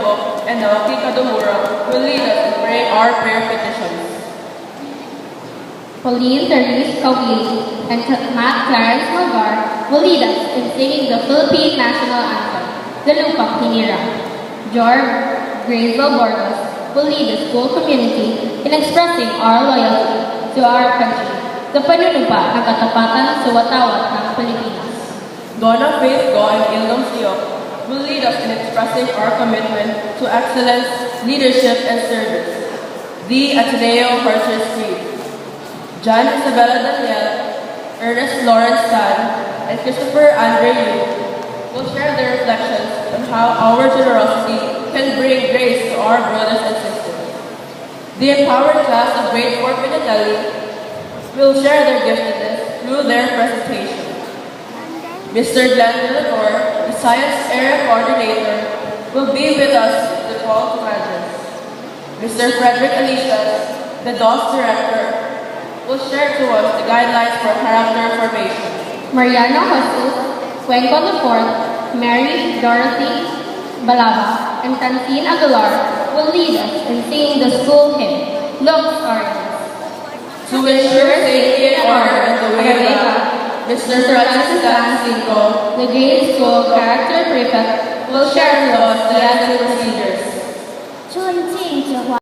Tugbo and Naoki Kadomura will lead us in praying our prayer petitions. Pauline Therese Kawili and Matt Clarence Malgar will lead us in singing the Philippine National Anthem, the Lupang Hinirang. George Grazel Borges will lead the school community in expressing our loyalty to our country, sa panunumpa ng katapatan sa watawat ng Pilipinas. Donna Faith Go and Ilgam Siok will lead us in expressing our commitment to excellence, leadership, and service. The Ateneo Harchers Creed. John Isabella Daniel, Ernest Lawrence Tan, and Christopher Andre Yu will share their reflections on how our generosity can bring grace to our brothers and sisters. The empowered class of grade 4 Pinatelli will share their giftedness through their presentation. Mr. Glenn Villador, the Science Area Coordinator, will be with us with the call to address. Mr. Frederick Alicias, the DOS Director, will share to us the guidelines for character formation. Mariana Jesus, Cuenco IV, Mary Dorothy Balaba, and Francine Aguilar will lead us in singing the school hymn, Lux Aureus. To ensure safety and order in the way back, Mr. Francis Cinco, the grade school character prefect, will share to us the ethical procedures.